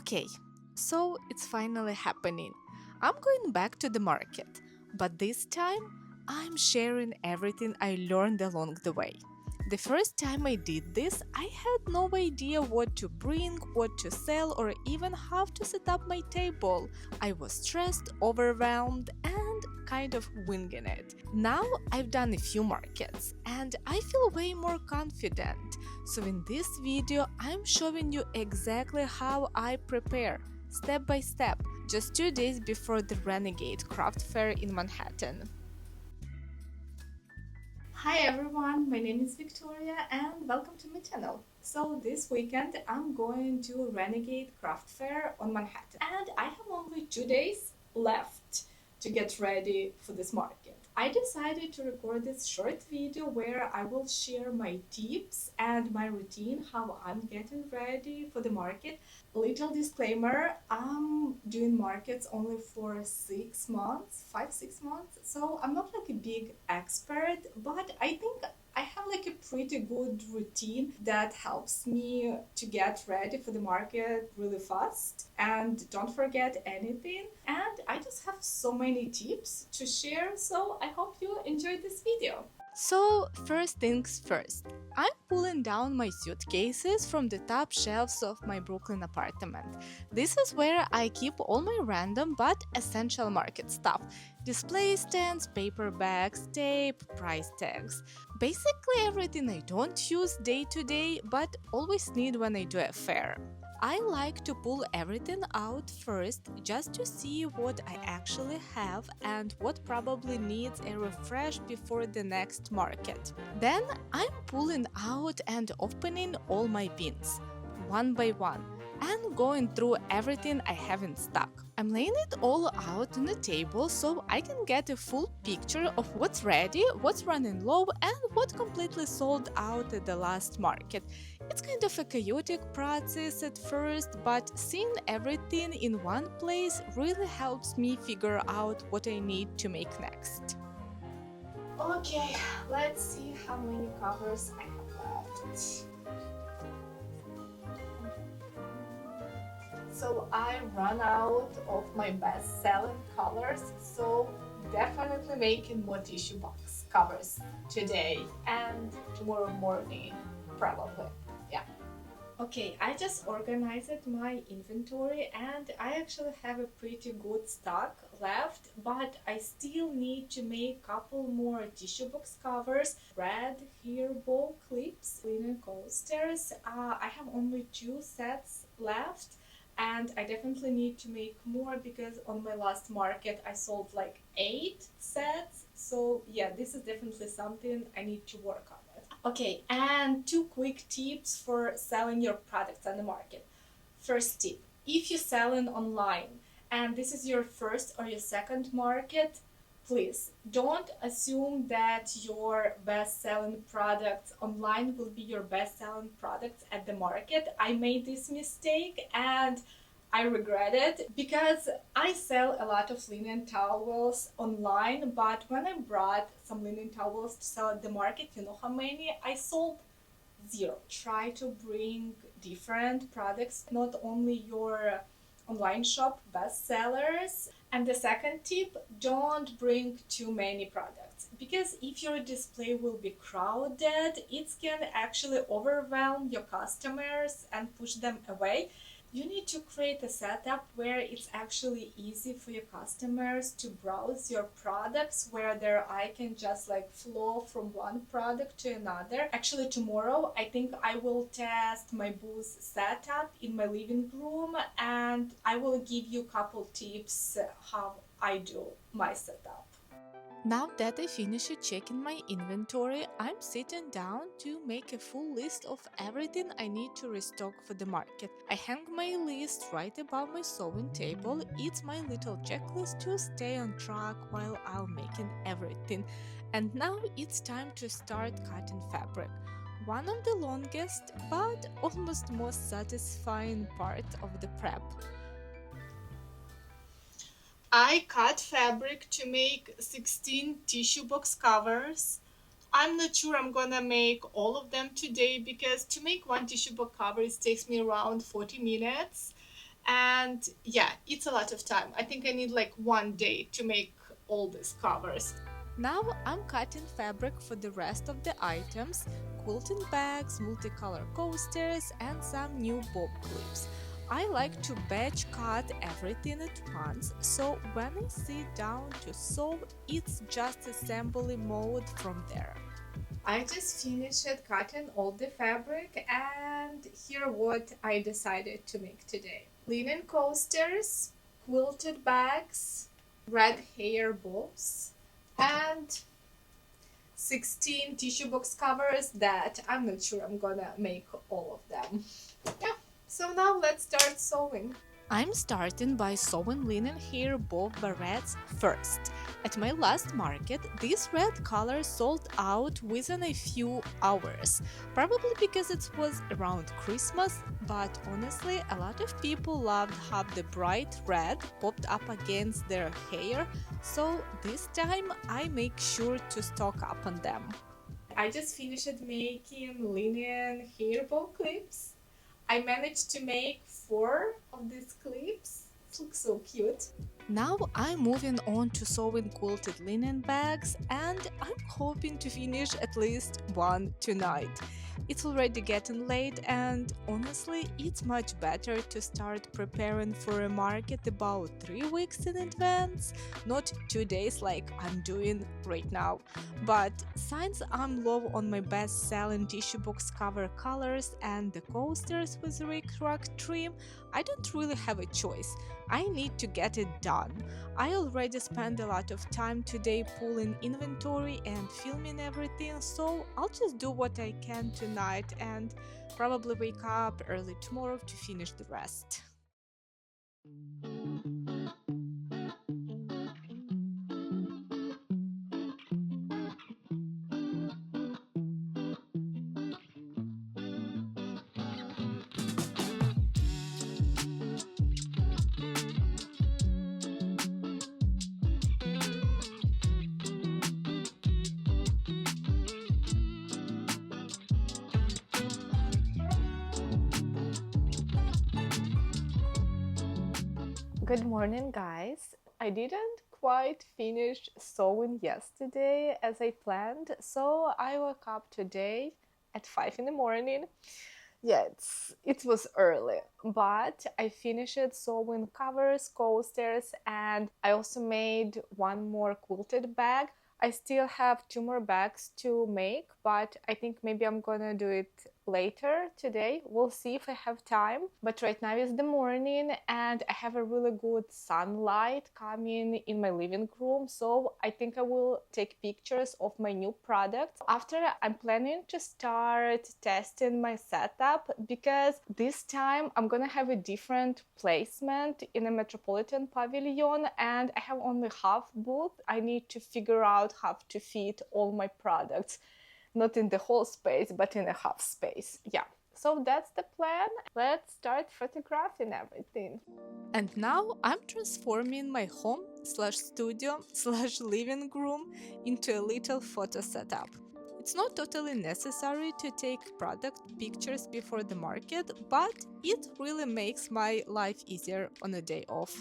Okay, so it's finally happening. I'm going back to the market, but this time I'm sharing everything I learned along the way. The first time I did this, I had no idea what to bring, what to sell, or even how to set up my table. I was stressed, overwhelmed, and kind of winging it. Now I've done a few markets and I feel way more confident. So in this video, I'm showing you exactly how I prepare, step by step, just 2 days before the Renegade Craft Fair in Manhattan. Hi everyone, my name is Victoria and welcome to my channel. So this weekend I'm going to Renegade Craft Fair on Manhattan and I have only 2 days left to get ready for this market. I decided to record this short video where I will share my tips and my routine, how I'm getting ready for the market. Little disclaimer, I'm doing markets only for 6 months, 5, 6 months, so I'm not like a big expert, but I think I have like a pretty good routine that helps me to get ready for the market really fast and don't forget anything. And I just have so many tips to share, so I hope you enjoyed this video. So, first things first, I'm pulling down my suitcases from the top shelves of my Brooklyn apartment. This is where I keep all my random but essential market stuff: display stands, paper bags, tape, price tags. Basically, everything I don't use day to day but always need when I do a fair. I like to pull everything out first just to see what I actually have and what probably needs a refresh before the next market. Then I'm pulling out and opening all my bins, one by one, and going through everything I have in stock. I'm laying it all out on the table so I can get a full picture of what's ready, what's running low, and what completely sold out at the last market. It's kind of a chaotic process at first, but seeing everything in one place really helps me figure out what I need to make next. Okay, let's see how many covers I have left. So I run out of my best-selling colors, so definitely making more tissue box covers today and tomorrow morning, probably. Yeah. Okay, I just organized my inventory and I actually have a pretty good stock left, but I still need to make a couple more tissue box covers, red hair bow clips, linen coasters. I have only 2 sets left and I definitely need to make more because on my last market I sold like 8 sets. So yeah, this is definitely something I need to work on. Okay, and 2 quick tips for selling your products on the market. First tip, if you're selling online and this is your first or your second market, please don't assume that your best-selling products online will be your best-selling products at the market. I made this mistake and I regret it because I sell a lot of linen towels online, but when I brought some linen towels to sell at the market, you know how many? I sold 0. Try to bring different products, not only your online shop best sellers. And the second tip, don't bring too many products because if your display will be crowded, it can actually overwhelm your customers and push them away. You need to create a setup where it's actually easy for your customers to browse your products, where their eye can just like flow from one product to another. Actually, tomorrow I think I will test my booth setup in my living room and I will give you a couple tips how I do my setup. Now that I finished checking my inventory, I'm sitting down to make a full list of everything I need to restock for the market. I hang my list right above my sewing table. It's my little checklist to stay on track while I'm making everything. And now it's time to start cutting fabric. One of the longest but almost most satisfying part of the prep. I cut fabric to make 16 tissue box covers. I'm not sure I'm gonna make all of them today because to make one tissue box cover it takes me around 40 minutes And yeah, it's a lot of time. I think I need like 1 day to make all these covers. Now I'm cutting fabric for the rest of the items, quilting bags, multicolor coasters, and some new bob clips. I like to batch cut everything at once, so when I sit down to sew, it's just assembly mode from there. I just finished cutting all the fabric, and here what I decided to make today. Linen coasters, quilted bags, red hair bows, and 16 tissue box covers that I'm not sure I'm gonna make all of them. Yeah, so now let's start sewing. I'm starting by sewing linen hair bow barrettes first. At my last market, this red color sold out within a few hours, probably because it was around Christmas, but honestly, a lot of people loved how the bright red popped up against their hair, so this time I make sure to stock up on them. I just finished making linen hair bow clips. I managed to make 4 of these clips. It looks so cute. Now I'm moving on to sewing quilted linen bags, and I'm hoping to finish at least one tonight. It's already getting late, and honestly, it's much better to start preparing for a market about 3 weeks in advance, not 2 days like I'm doing right now. But since I'm low on my best selling tissue box cover colors and the coasters with rickrack trim, I don't really have a choice. I need to get it done. I already spent a lot of time today pulling inventory and filming everything, so I'll just do what I can tonight and probably wake up early tomorrow to finish the rest. Good morning, guys. I didn't quite finish sewing yesterday as I planned, so I woke up today at 5 in the morning. Yeah, it was early, but I finished sewing covers, coasters, and I also made one more quilted bag. I still have 2 more bags to make, but I think maybe I'm gonna do it later today. We'll see if I have time. But right now is the morning and I have a really good sunlight coming in my living room, so I think I will take pictures of my new products. After, I'm planning to start testing my setup because this time I'm gonna have a different placement in a metropolitan pavilion and I have only half booth. I need to figure out how to fit all my products, not in the whole space, but in a half space. Yeah, so that's the plan. Let's start photographing everything. And now I'm transforming my home slash studio slash living room into a little photo setup. It's not totally necessary to take product pictures before the market, but it really makes my life easier on a day off.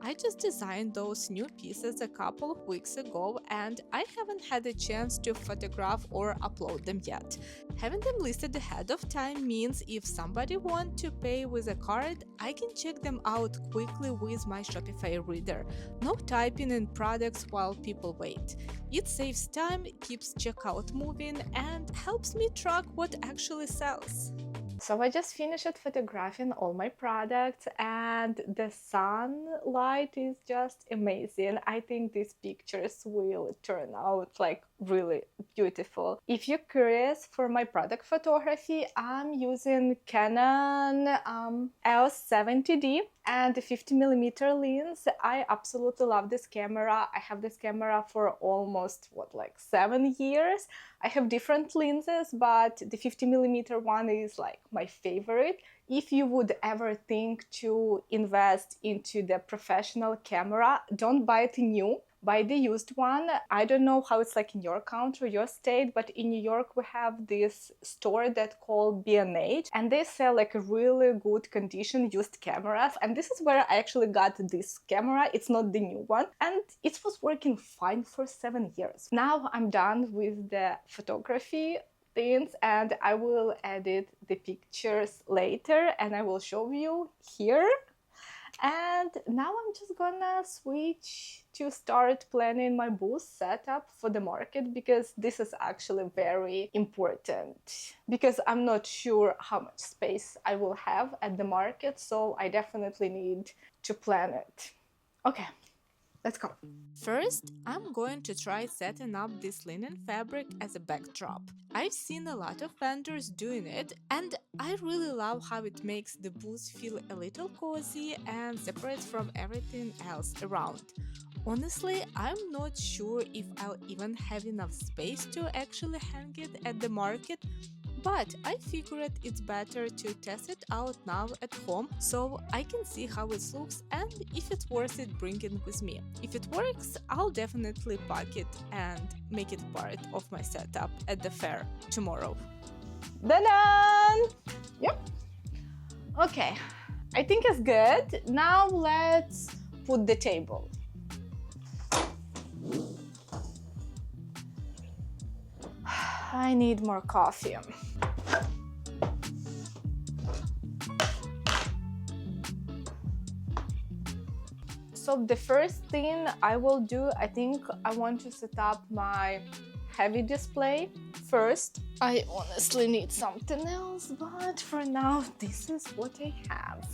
I just designed those new pieces a couple of weeks ago and I haven't had a chance to photograph or upload them yet. Having them listed ahead of time means if somebody wants to pay with a card, I can check them out quickly with my Shopify reader. No typing in products while people wait. It saves time, keeps checkout moving, and helps me track what actually sells. So I just finished photographing all my products and the sunlight is just amazing. I think these pictures will turn out like really beautiful. If you're curious for my product photography, I'm using Canon EOS 70D and a 50mm lens. I absolutely love this camera. I have this camera for almost 7 years. I have different lenses, but the 50mm one is like my favorite. If you would ever think to invest into the professional camera, don't buy it new. buy the used one. I don't know how it's like in your country, your state, but in New York we have this store that called B&H, and they sell like a really good condition used cameras. And this is where I actually got this camera. It's not the new one, and it was working fine for 7 years. Now I'm done with the photography things, and I will edit the pictures later and I will show you here. And now I'm just gonna switch to start planning my booth setup for the market, because this is actually very important, because I'm not sure how much space I will have at the market, so I definitely need to plan it. Okay, let's go. First, I'm going to try setting up this linen fabric as a backdrop. I've seen a lot of vendors doing it, and I really love how it makes the booth feel a little cozy and separate from everything else around. Honestly, I'm not sure if I'll even have enough space to actually hang it at the market, but I figured it's better to test it out now at home so I can see how it looks and if it's worth it bringing with me. If it works, I'll definitely pack it and make it part of my setup at the fair tomorrow. Done! Yep. Okay, I think it's good. Now let's put the table. I need more coffee. So the first thing I will do, I think I want to set up my heavy display first. I honestly need something else, but for now this is what I have.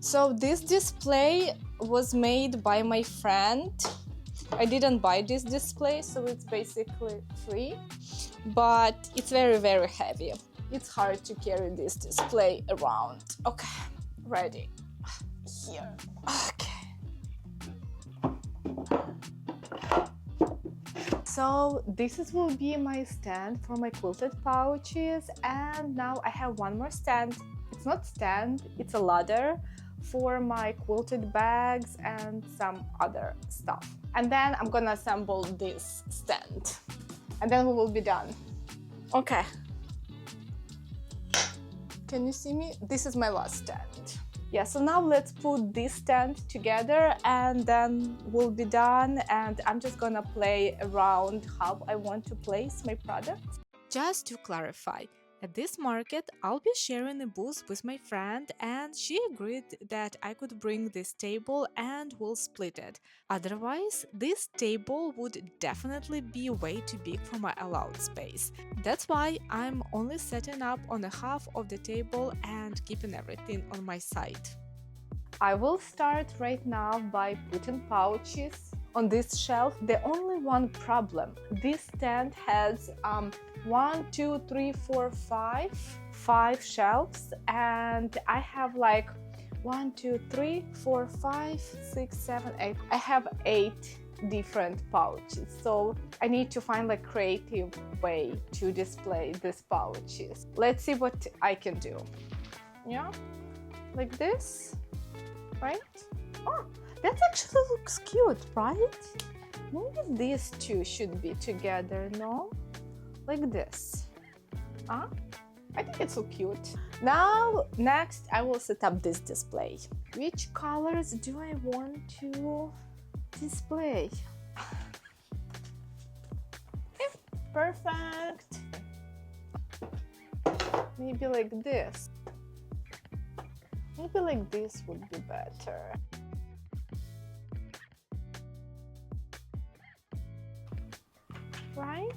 So this display was made by my friend. I didn't buy this display, so it's basically free, but it's very, very heavy. It's hard to carry this display around. Okay, ready. Here. Okay. So this will be my stand for my quilted pouches, and now I have one more stand. It's not stand, it's a ladder for my quilted bags and some other stuff. And then I'm gonna assemble this stand, and then we will be done. Okay. Can you see me? This is my last stand. Yeah, so now let's put this stand together and then we'll be done, and I'm just gonna play around how I want to place my products. Just to clarify, at this market, I'll be sharing a booth with my friend, and she agreed that I could bring this table and we'll split it. Otherwise, this table would definitely be way too big for my allowed space. That's why I'm only setting up on a half of the table and keeping everything on my side. I will start right now by putting pouches on this shelf. The only one problem, this stand has 1, 2, 3, 4, 5 shelves, and I have like 1, 2, 3, 4, 5, 6, 7, 8. I have 8 different pouches, so I need to find a creative way to display these pouches. Let's see what I can do. Yeah, like this, right? Oh, that actually looks cute, right? Maybe these two should be together, no? Like this. Huh? I think it's so cute. Now, next, I will set up this display. Which colors do I want to display? Okay, perfect. Maybe like this. Maybe like this would be better. Right?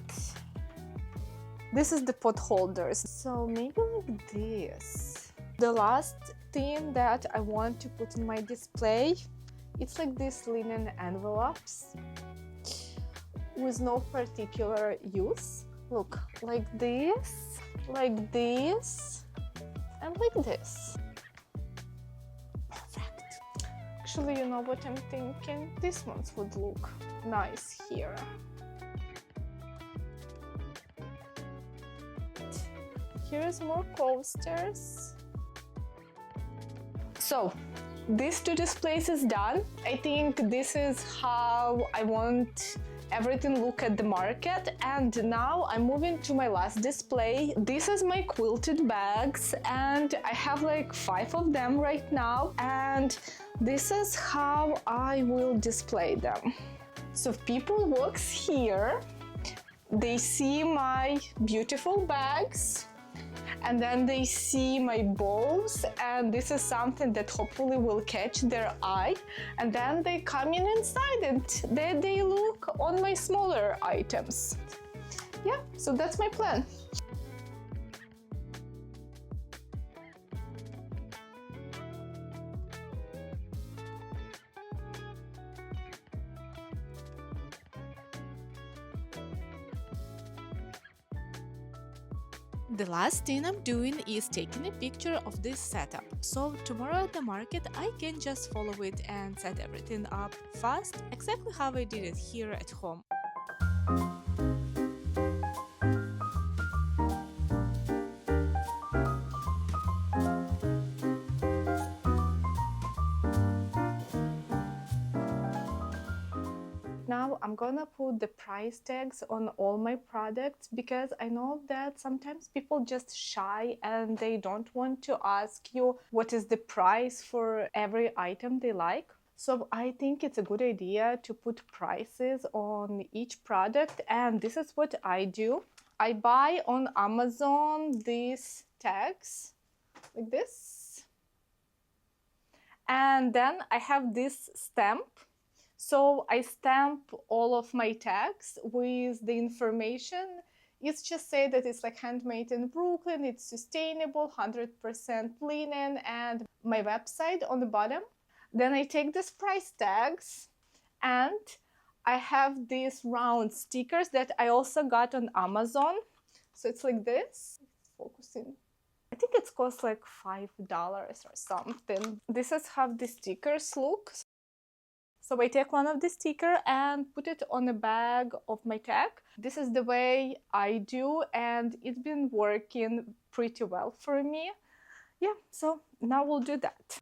This is the pot holders, so maybe like this. The last thing that I want to put in my display, it's like these linen envelopes with no particular use. Look, like this, and like this. Perfect. Actually, you know what I'm thinking? These ones would look nice here. Here's more coasters. So, these two displays is done. I think this is how I want everything look at the market. And now I'm moving to my last display. This is my quilted bags, and I have like 5 of them right now, and this is how I will display them. So if people walks here, they see my beautiful bags, and then they see my bows, and this is something that hopefully will catch their eye, and then they come in inside and then they look on my smaller items. Yeah, so that's my plan. The last thing I'm doing is taking a picture of this setup, so tomorrow at the market I can just follow it and set everything up fast, exactly how I did it here at home. Now I'm gonna put the price tags on all my products, because I know that sometimes people just shy and they don't want to ask you what is the price for every item they like. So I think it's a good idea to put prices on each product, and this is what I do. I buy on Amazon these tags like this, and then I have this stamp. So I stamp all of my tags with the information. It's just say that it's like handmade in Brooklyn, it's sustainable, 100% linen, and my website on the bottom. Then I take these price tags, and I have these round stickers that I also got on Amazon. So it's like this. Focusing. I think it's cost like $5 or something. This is how the stickers look. So I take one of the sticker and put it on the bag of my tag. This is the way I do, and it's been working pretty well for me. Yeah, so now we'll do that.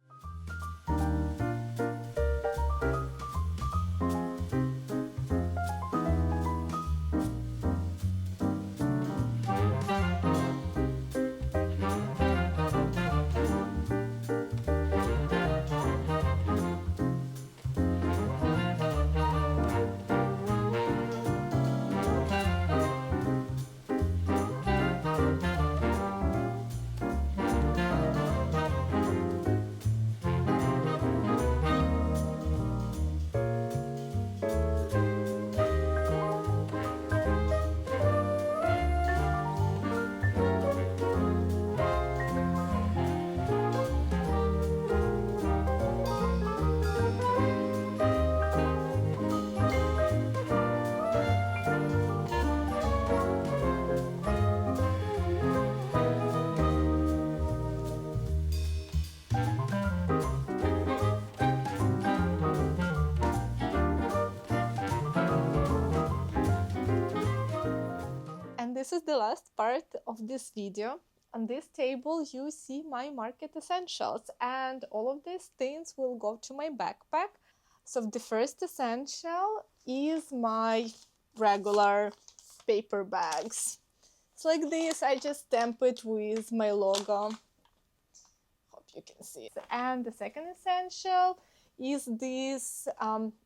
This is the last part of this video. On this table you see my market essentials, and all of these things will go to my backpack. So the first essential is my regular paper bags. It's like this, I just stamp it with my logo. Hope you can see. And the second essential is these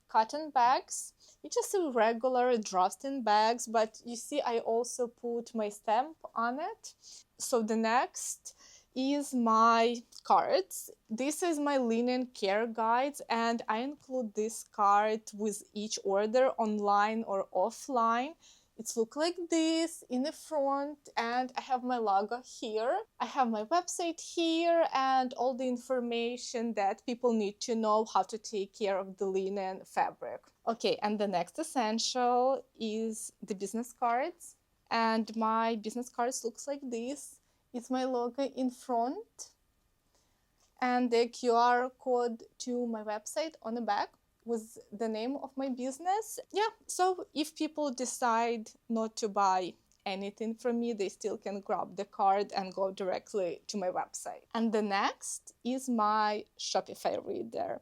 cotton bags. It's just a regular drafting bags, but you see I also put my stamp on it. So the next is my cards. This is my linen care guides, and I include this card with each order online or offline. It looks like this in the front, and I have my logo here. I have my website here and all the information that people need to know how to take care of the linen fabric. Okay, and the next essential is the business cards. And my business cards looks like this. It's my logo in front and the QR code to my website on the back with the name of my business. Yeah, so if people decide not to buy anything from me, they still can grab the card and go directly to my website. And the next is my Shopify reader.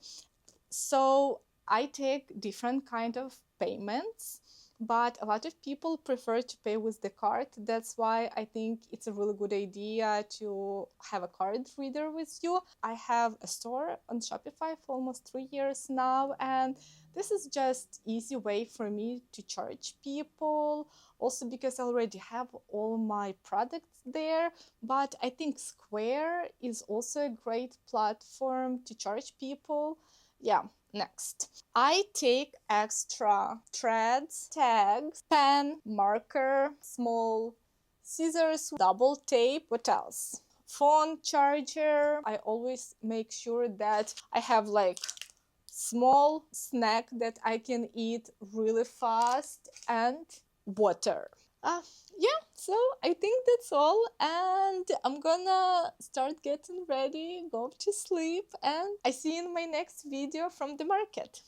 So I take different kind of payments, but a lot of people prefer to pay with the card. That's why I think it's a really good idea to have a card reader with you. I have a store on Shopify for almost 3 years now, and this is just easy way for me to charge people. Also because I already have all my products there, but I think Square is also a great platform to charge people. Yeah, next. I take extra threads, tags, pen, marker, small scissors, double tape. What else? Phone charger. I always make sure that I have like small snack that I can eat really fast, and water. Uh, yeah, so I think that's all, and I'm gonna start getting ready, go to sleep, and I see you in my next video from the market.